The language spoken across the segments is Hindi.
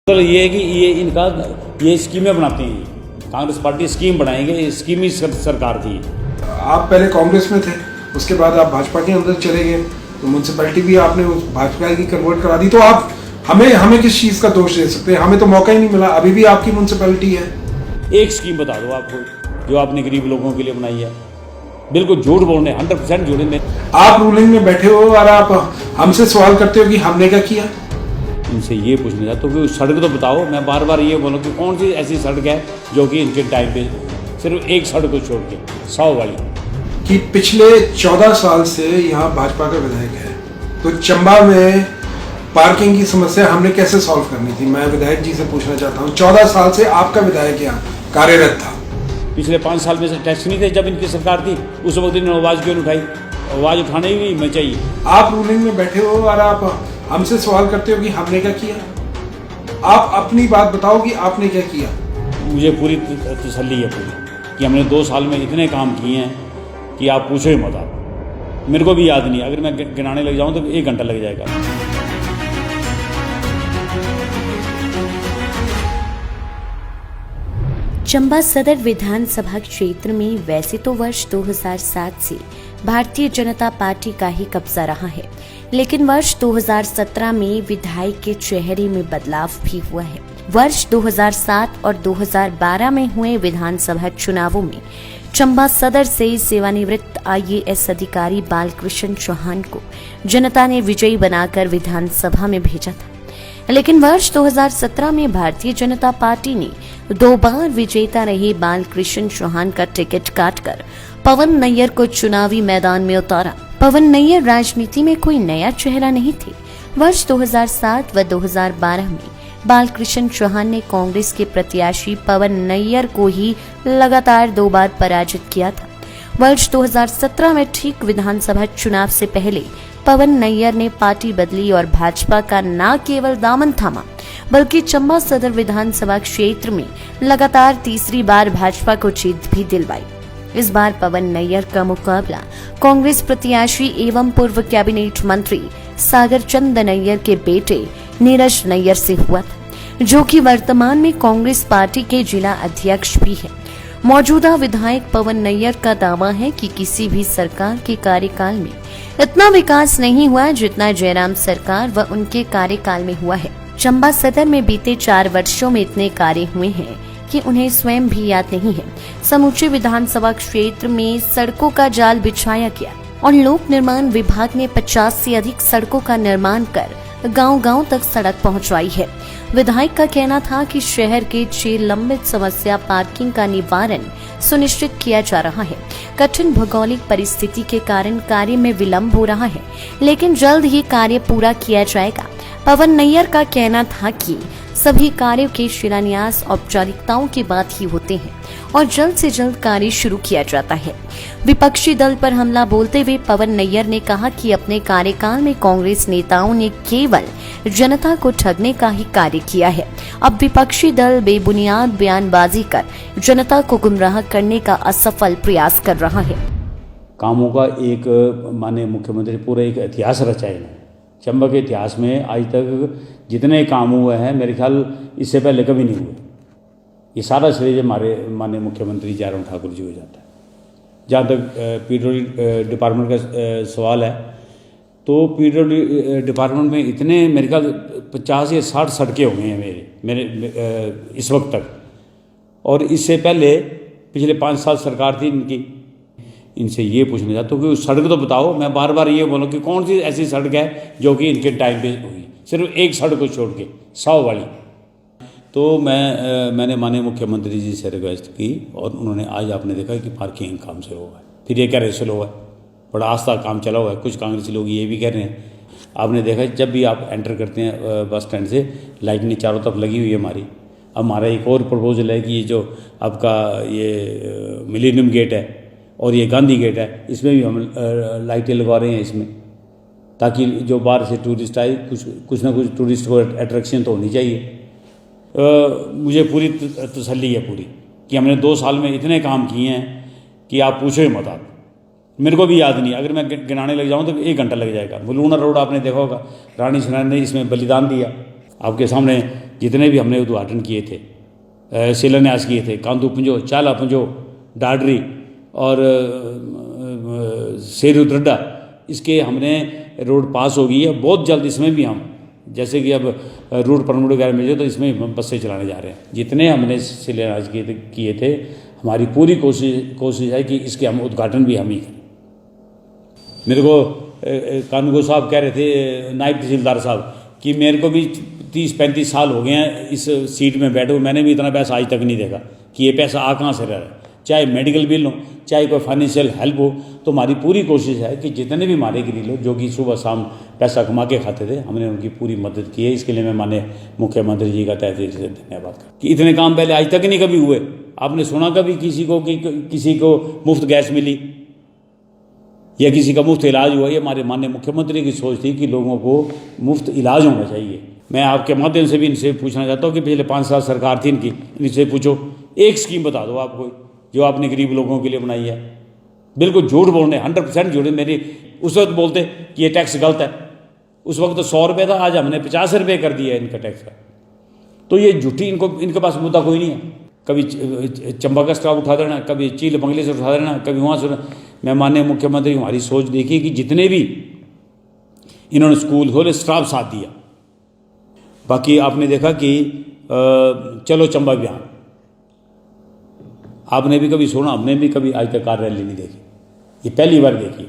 तो ये है कि ये स्कीमें बनाते हैं, कांग्रेस पार्टी स्कीम बनाएंगे, स्कीमी सरकार थी। आप पहले कांग्रेस में थे, उसके बाद आप भाजपा के अंदर चले गए, तो म्यूनसिपैलिटी भी आपने भाजपा की कन्वर्ट करा दी। तो आप हमें किस चीज़ का दोष दे सकते हैं? हमें तो मौका ही नहीं मिला, अभी भी आपकी म्यूनसिपैलिटी है। एक स्कीम बता दो आपको जो आपने गरीब लोगों के लिए बनाई है। बिल्कुल झूठ बोल रहे हैं, 100% झूठ में। आप रूलिंग में बैठे हो और आप हमसे सवाल करते हो कि हमने क्या किया। इनसे ये पूछना चाहता हूँ कि सड़क तो बताओ। मैं बार बार ये बोलूँ कि कौन सी ऐसी सड़क है जो कि इनके टाइम पे सिर्फ एक सड़क को छोड़ के 100 वाली। कि पिछले 14 साल से यहाँ भाजपा का विधायक है, तो चंबा में पार्किंग की समस्या हमने कैसे सॉल्व करनी थी? मैं विधायक जी से पूछना चाहता हूँ, 14 साल से आपका विधायक यहाँ कार्यरत था। पिछले 5 साल में से टैक्स नहीं थे जब इनकी सरकार थी, उस वक्त इन्होंने आवाज़ क्यों नहीं उठाई? आवाज़ उठाने ही नहीं चाहिए। आप रूलिंग में बैठे हो और आप हमसे सवाल करते हो कि हमने क्या किया। आप अपनी बात बताओ कि आपने क्या किया। मुझे पूरी तसल्ली है पूरी कि हमने 2 साल में इतने काम किए हैं कि आप पूछो ही मत। आप मेरे को भी याद नहीं, अगर मैं गिनाने लग जाऊँ तो 1 घंटा लग जाएगा। चंबा सदर विधानसभा क्षेत्र में वैसे तो वर्ष 2007 से भारतीय जनता पार्टी का ही कब्जा रहा है, लेकिन वर्ष 2017 में विधायक के चेहरे में बदलाव भी हुआ है। वर्ष 2007 और 2012 में हुए विधानसभा चुनावों में चंबा सदर से सेवानिवृत्त IAS अधिकारी बालकृष्ण चौहान को जनता ने विजयी बनाकर विधानसभा में भेजा था, लेकिन वर्ष 2017 में भारतीय जनता पार्टी ने 2 बार विजेता रहे बालकृष्ण चौहान का टिकट काटकर पवन नैयर को चुनावी मैदान में उतारा। पवन नैयर राजनीति में कोई नया चेहरा नहीं थे। वर्ष 2007 व 2012 में बालकृष्ण चौहान ने कांग्रेस के प्रत्याशी पवन नैयर को ही लगातार 2 बार पराजित किया था। वर्ष 2017 में ठीक विधानसभा चुनाव से पहले पवन नैयर ने पार्टी बदली और भाजपा का न केवल दामन थामा बल्कि चंबा सदर विधानसभा क्षेत्र में लगातार तीसरी बार भाजपा को जीत भी दिलवाई। इस बार पवन नैयर का मुकाबला कांग्रेस प्रत्याशी एवं पूर्व कैबिनेट मंत्री सागर चंद नैयर के बेटे नीरज नैयर से हुआ था, जो कि वर्तमान में कांग्रेस पार्टी के जिला अध्यक्ष भी है। मौजूदा विधायक पवन नैयर का दावा है कि किसी भी सरकार के कार्यकाल में इतना विकास नहीं हुआ जितना जयराम सरकार व उनके कार्यकाल में हुआ है। चंबा सदर में बीते 4 वर्षों में इतने कार्य हुए हैं कि उन्हें स्वयं भी याद नहीं है। समूचे विधानसभा क्षेत्र में सड़कों का जाल बिछाया गया और लोक निर्माण विभाग ने 50 से अधिक सड़कों का निर्माण कर गांव-गांव तक सड़क पहुंचवाई है। विधायक का कहना था कि शहर के 6 लंबित समस्या पार्किंग का निवारण सुनिश्चित किया जा रहा है। कठिन भौगोलिक परिस्थिति के कारण कार्य में विलंब हो रहा है, लेकिन जल्द ही कार्य पूरा किया जाएगा। पवन नैयर का कहना था कि सभी कार्यों के शिलान्यास औपचारिकताओं के बाद ही होते हैं और जल्द से जल्द कार्य शुरू किया जाता है। विपक्षी दल पर हमला बोलते हुए पवन नैयर ने कहा कि अपने कार्यकाल में कांग्रेस नेताओं ने केवल जनता को ठगने का ही कार्य किया है। अब विपक्षी दल बेबुनियाद बयानबाजी कर जनता को गुमराह करने का असफल प्रयास कर रहा है। कामों का एक माननीय मुख्यमंत्री पूरा एक इतिहास रचाए। चंबा के इतिहास में आज तक जितने काम हुए हैं मेरे ख्याल इससे पहले कभी नहीं हुए। ये सारा श्रेय हमारे माननीय मुख्यमंत्री जयराम ठाकुर जी हो जाता है। जहाँ तक पीडब्ल्यूडी डिपार्टमेंट का सवाल है, तो पीडब्ल्यूडी डिपार्टमेंट में इतने मेरे ख्याल 50 या 60 सड़कें हो गई हैं मेरे इस वक्त तक, और इससे पहले पिछले 5 साल सरकार थी इनकी। इनसे ये पूछना चाहता हूँ कि सड़क तो बताओ। मैं बार बार ये बोलूँ कि कौन सी ऐसी सड़क है जो कि इनके टाइम पे हुई, सिर्फ एक सड़क को छोड़ के 100 वाली। तो मैंने माननीय मुख्यमंत्री जी से रिक्वेस्ट की और उन्होंने आज आपने देखा कि पार्किंग काम शुरू हुआ है, फिर ये कह रहे स्लो हुआ है, बड़ा आस्था काम चला हुआ है। कुछ कांग्रेसी लोग ये भी कह रहे हैं। आपने देखा जब भी आप एंटर करते हैं बस स्टैंड से, लाइटें चारों तरफ लगी हुई है हमारी। अब हमारा एक और प्रपोजल है कि ये जो आपका ये मिलेनियम गेट है और ये गांधी गेट है, इसमें भी हम लाइटें लगवा रहे हैं इसमें, ताकि जो बाहर से टूरिस्ट आए कुछ ना कुछ टूरिस्ट को अट्रैक्शन तो होनी चाहिए। मुझे पूरी तसल्ली है पूरी कि हमने 2 साल में इतने काम किए हैं कि आप पूछो ही मत। आप मेरे को भी याद नहीं, अगर मैं गिनाने लग जाऊँ तो 1 घंटा लग जाएगा। लूना रोड आपने देखा होगा, रानी सुनैना ने इसमें बलिदान दिया। आपके सामने जितने भी हमने उद्घाटन किए थे, शिलान्यास किए थे, कांदू पंजो, चाला पंजो, डाडरी और सेरुद्रड्डा, इसके हमने रोड पास हो गई है। बहुत जल्द इसमें भी हम, जैसे कि अब रूट परमिट वगैरह मिल जाए तो इसमें हम बसें चलाने जा रहे हैं। जितने हमने शिलान्यास किए थे, हमारी पूरी कोशिश है कि इसके हम उद्घाटन भी हम ही करें। मेरे को कानूगो साहब कह रहे थे, नायब तहसीलदार साहब, कि मेरे को भी 30-35 साल हो गए हैं इस सीट में बैठे हुए, मैंने भी इतना पैसा आज तक नहीं देखा कि ये पैसा आ कहाँ से रहा है। चाहे मेडिकल बिल हो, चाहे कोई फाइनेंशियल हेल्प हो, तो हमारी पूरी कोशिश है कि जितने भी हमारे गरीब लोग जो कि सुबह शाम पैसा कमा के खाते थे, हमने उनकी पूरी मदद की है। इसके लिए मैं माननीय मुख्यमंत्री जी का तहे दिल से धन्यवाद करता हूं कि इतने काम पहले आज तक नहीं कभी हुए। आपने सुना कभी किसी को मुफ्त गैस मिली या किसी का मुफ्त इलाज हुआ? ये हमारे माननीय मुख्यमंत्री की सोच थी कि लोगों को मुफ्त इलाज होना चाहिए। मैं आपके माध्यम से भी इनसे पूछना चाहता हूँ कि पिछले 5 साल सरकार थी इनकी, इनसे पूछो, एक स्कीम बता दो आपको जो आपने गरीब लोगों के लिए बनाई है। बिल्कुल झूठ बोल रहे हैं, 100% झूठ। मेरी उस वक्त बोलते कि ये टैक्स गलत है, उस वक्त तो 100 रुपये था, आज हमने 50 रुपये कर दिया है इनका टैक्स का। तो ये झूठी, इनके पास मुद्दा कोई नहीं है। कभी चंबा का स्टाफ उठा देना, कभी चील बंगले से उठा देना, कभी वहाँ से। मैं माननीय मुख्यमंत्री हमारी सोच देखी कि जितने भी इन्होंने स्कूल खोले, स्टाफ साथ दिया। बाकी आपने देखा कि चलो चंबा अभियान, आपने भी कभी सुना, हमने भी कभी आज तक कार रैली नहीं देखी, ये पहली बार देखी।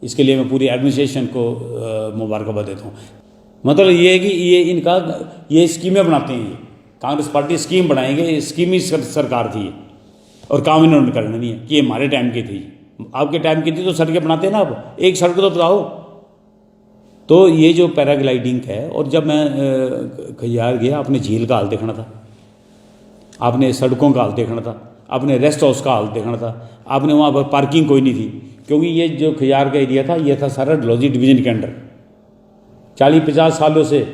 इसके लिए मैं पूरी एडमिनिस्ट्रेशन को मुबारकबाद देता हूँ। मतलब ये है कि ये स्कीमें बनाते हैं, ये कांग्रेस पार्टी स्कीम बनाएंगे, स्कीमी सरकार थी और काम इन्होंने करना नहीं है कि ये हमारे टाइम की थी। आपके टाइम की थी तो सड़कें बनाते हैं ना, आप एक सड़क तो बताओ। तो ये जो पैराग्लाइडिंग है, और जब मैं खजियार गया, आपने झील का हाल देखना था, आपने सड़कों का हाल देखना था, आपने रेस्ट हाउस का हाल देखना था, आपने वहाँ पर पार्किंग कोई नहीं थी, क्योंकि ये जो खजियार का एरिया था ये था सारा डलहौजी डिवीज़न के अंडर। 40-50 सालों से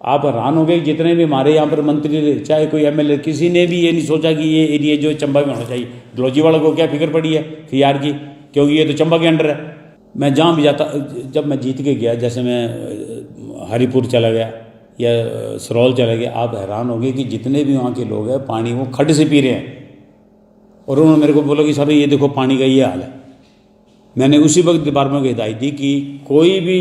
आप हैरान हो गए, जितने भी हमारे यहाँ पर मंत्री थे, चाहे कोई MLA, किसी ने भी ये नहीं सोचा कि ये एरिया जो चंबा में होना चाहिए। डलहौजी वालों को क्या फिक्र पड़ी है खजियार की, क्योंकि ये तो चंबा के अंडर है। मैं जहाँ भी जाता, जब मैं जीत के गया, जैसे मैं हरिपुर चला गया या सरोल चला गया, आप हैरान हो गए कि जितने भी वहाँ के लोग हैं पानी वो खड्ड से पी रहे हैं। और उन्होंने मेरे को बोला कि सर ये देखो पानी का ये हाल है। मैंने उसी वक्त डिपार्टमेंट को हिदायत दी कि कोई भी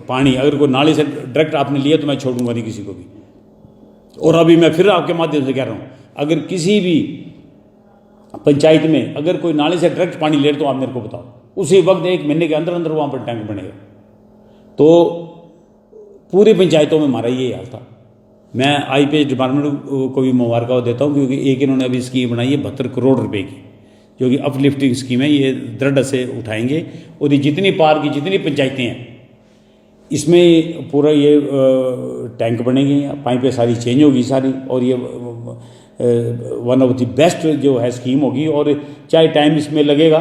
पानी अगर कोई नाले से डायरेक्ट आपने लिया तो मैं छोड़ूंगा नहीं किसी को भी। और अभी मैं फिर आपके माध्यम से कह रहा हूँ, अगर किसी भी पंचायत में अगर कोई नाले से डायरेक्ट पानी ले तो आप मेरे को बताओ, उसी वक्त 1 महीने के अंदर अंदर वहाँ पर टैंक बनेगा। तो पूरी पंचायतों में हमारा ये हाल था। मैं IPH डिपार्टमेंट को भी मुबारकबाद देता हूँ, क्योंकि एक इन्होंने अभी स्कीम बनाई है 72 करोड़ रुपए की, जो कि अपलिफ्टिंग स्कीम है। ये दृढ़ से उठाएंगे और ये जितनी पार की जितनी पंचायतें हैं इसमें पूरा ये टैंक बनेंगे, पाइपें सारी चेंज होगी सारी, और ये वन ऑफ द बेस्ट जो है स्कीम होगी। और चाहे टाइम इसमें लगेगा,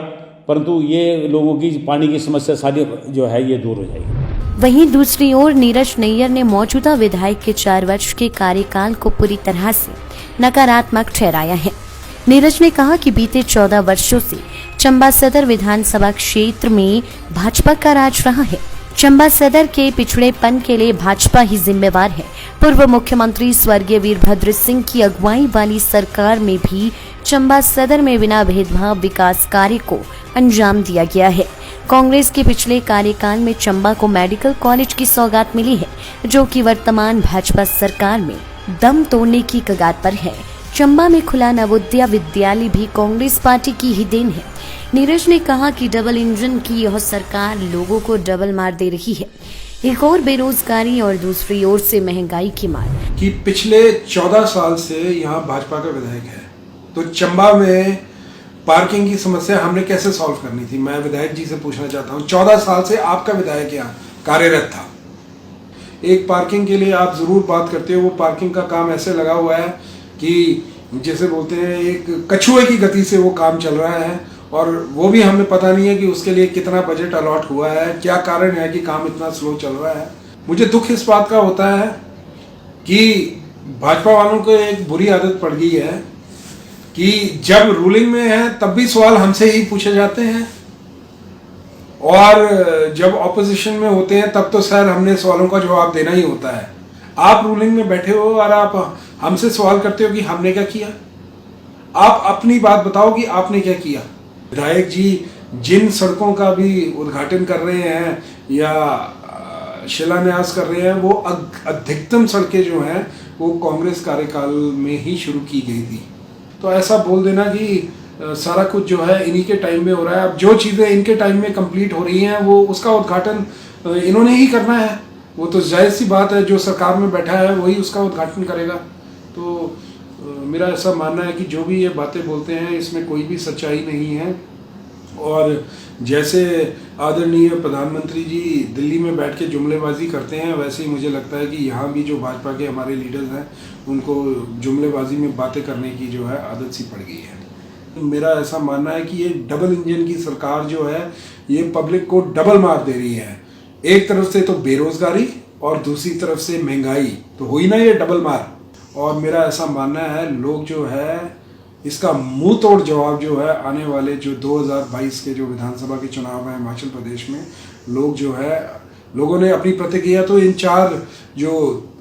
परंतु ये लोगों की पानी की समस्या सारी जो है ये दूर हो जाएगी। वहीं दूसरी ओर नीरज नैयर ने मौजूदा विधायक के 4 वर्ष के कार्यकाल को पूरी तरह से नकारात्मक ठहराया है। नीरज ने कहा कि बीते 14 वर्षों से चंबा सदर विधानसभा क्षेत्र में भाजपा का राज रहा है। चंबा सदर के पिछड़ेपन के लिए भाजपा ही जिम्मेवार है। पूर्व मुख्यमंत्री स्वर्गीय वीरभद्र सिंह की अगुवाई वाली सरकार में भी चंबा सदर में बिना भेदभाव विकास कार्य को अंजाम दिया गया है। कांग्रेस के पिछले कार्यकाल में चंबा को मेडिकल कॉलेज की सौगात मिली है, जो कि वर्तमान भाजपा सरकार में दम तोड़ने की कगार पर है। चंबा में खुला नवोदय विद्यालय भी कांग्रेस पार्टी की ही देन है। नीरज ने कहा कि डबल इंजन की यह सरकार लोगों को डबल मार दे रही है, एक और बेरोजगारी और दूसरी ओर से महंगाई की मार। कि पिछले 14 साल से यहाँ भाजपा का विधायक है, तो चंबा में पार्किंग की समस्या हमने कैसे सॉल्व करनी थी, मैं विधायक जी से पूछना चाहता हूँ। 14 साल से आपका विधायक यहाँ कार्यरत था, एक पार्किंग के लिए आप जरूर बात करते हो। वो पार्किंग का काम ऐसे लगा हुआ है कि जैसे बोलते हैं एक कछुए की गति से वो काम चल रहा है, और वो भी हमें पता नहीं है कि उसके लिए कितना बजट अलॉट हुआ है, क्या कारण है कि काम इतना स्लो चल रहा है। मुझे दुख इस बात का होता है कि भाजपा वालों को एक बुरी आदत पड़ गई है कि जब रूलिंग में है तब भी सवाल हमसे ही पूछे जाते हैं, और जब ऑपोजिशन में होते हैं तब तो सर हमने सवालों का जवाब देना ही होता है। आप रूलिंग में बैठे हो और आप हमसे सवाल करते हो कि हमने क्या किया। आप अपनी बात बताओ कि आपने क्या किया। विधायक जी जिन सड़कों का भी उद्घाटन कर रहे हैं या शिलान्यास कर रहे हैं, वो अधिकतम सड़कें जो हैं वो कांग्रेस कार्यकाल में ही शुरू की गई थी। तो ऐसा बोल देना कि सारा कुछ जो है इन्हीं के टाइम में हो रहा है, अब जो चीज़ें इनके टाइम में कंप्लीट हो रही हैं वो उसका उद्घाटन इन्होंने ही करना है। वो तो जायज़ सी बात है, जो सरकार में बैठा है वही उसका उद्घाटन करेगा। तो मेरा ऐसा मानना है कि जो भी ये बातें बोलते हैं इसमें कोई भी सच्चाई नहीं है। और जैसे आदरणीय प्रधानमंत्री जी दिल्ली में बैठ के जुमलेबाजी करते हैं, वैसे ही मुझे लगता है कि यहाँ भी जो भाजपा के हमारे लीडर्स हैं उनको जुमलेबाजी में बातें करने की जो है आदत सी पड़ गई है। मेरा ऐसा मानना है कि ये डबल इंजन की सरकार जो है ये पब्लिक को डबल मार दे रही है। एक तरफ से तो बेरोजगारी और दूसरी तरफ से महंगाई, तो हुई ना ये डबल मार। और मेरा ऐसा मानना है लोग जो है इसका मुंह तोड़ जवाब जो है आने वाले जो 2022 के जो विधानसभा के चुनाव हैं हिमाचल प्रदेश में, लोग जो है लोगों ने अपनी प्रतिक्रिया तो इन चार जो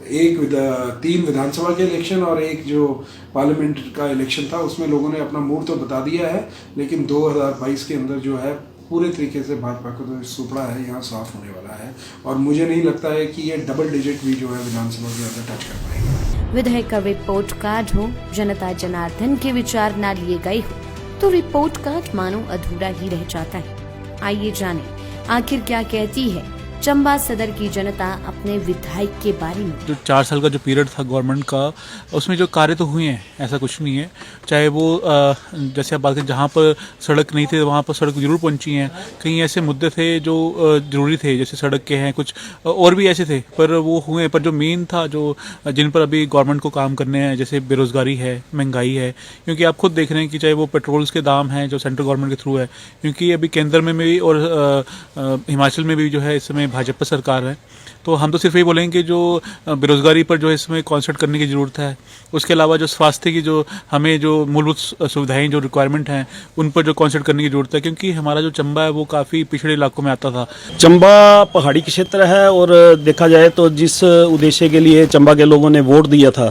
तीन विधानसभा के इलेक्शन और एक जो पार्लियामेंट का इलेक्शन था उसमें लोगों ने अपना मूड तो बता दिया है, लेकिन 2022 के अंदर जो है पूरे तरीके से भाजपा का जो सुपड़ा है यहाँ साफ होने वाला है। और मुझे नहीं लगता है कि ये डबल डिजिट भी जो है विधानसभा के अंदर टच कर पाएगा। विधेयक का रिपोर्ट कार्ड हो, जनता जनार्दन के विचार न लिए गए हो तो रिपोर्ट कार्ड मानो अधूरा ही रह जाता है। आइए जानें आखिर क्या कहती है चंबा सदर की जनता अपने विधायक के बारे में। जो 4 साल का जो पीरियड था गवर्नमेंट का, उसमें जो कार्य तो हुए हैं, ऐसा कुछ नहीं है। चाहे वो जैसे आप बात करें जहाँ पर सड़क नहीं थे वहाँ पर सड़क जरूर पहुँची हैं। कहीं ऐसे मुद्दे थे जो ज़रूरी थे, जैसे सड़क के हैं, कुछ और भी ऐसे थे, पर वो हुए। पर जो मेन था, जो जिन पर अभी गवर्नमेंट को काम करने हैं, जैसे बेरोज़गारी है, महंगाई है, क्योंकि आप खुद देख रहे हैं कि चाहे वो पेट्रोल्स के दाम हैं जो सेंट्रल गवर्नमेंट के थ्रू है, क्योंकि अभी केंद्र में भी और हिमाचल में भी जो है इस समय भाजपा सरकार है। तो हम तो सिर्फ यही बोलेंगे कि जो बेरोजगारी पर जो है इसमें कॉन्सेंट्रेट करने की ज़रूरत है। उसके अलावा जो स्वास्थ्य की जो हमें जो मूलभूत सुविधाएं जो रिक्वायरमेंट हैं उन पर जो कॉन्सेंट्रेट करने की ज़रूरत है, क्योंकि हमारा जो चंबा है वो काफ़ी पिछड़े इलाकों में आता था। चंबा पहाड़ी क्षेत्र है और देखा जाए तो जिस उद्देश्य के लिए चंबा के लोगों ने वोट दिया था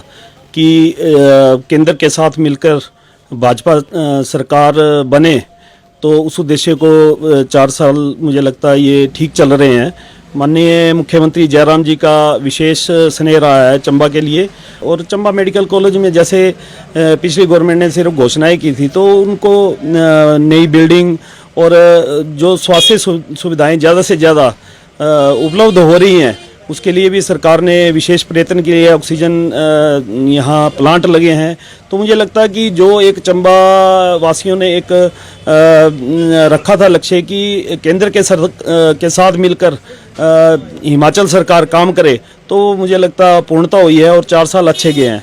कि केंद्र के साथ मिलकर भाजपा सरकार बने, तो उस उद्देश्य को 4 साल मुझे लगता है ये ठीक चल रहे हैं। माननीय मुख्यमंत्री जयराम जी का विशेष स्नेह रहा है चंबा के लिए। और चंबा मेडिकल कॉलेज में जैसे पिछली गवर्नमेंट ने सिर्फ घोषणाएं की थी, तो उनको नई बिल्डिंग और जो स्वास्थ्य सुविधाएं ज़्यादा से ज़्यादा उपलब्ध हो रही हैं, उसके लिए भी सरकार ने विशेष प्रयत्न किए। ऑक्सीजन यहाँ प्लांट लगे हैं। तो मुझे लगता है कि जो एक चंबा वासियों ने एक रखा था लक्ष्य कि केंद्र के साथ मिलकर हिमाचल सरकार काम करे, तो मुझे लगता पूर्णता हुई है और 4 साल अच्छे गए हैं।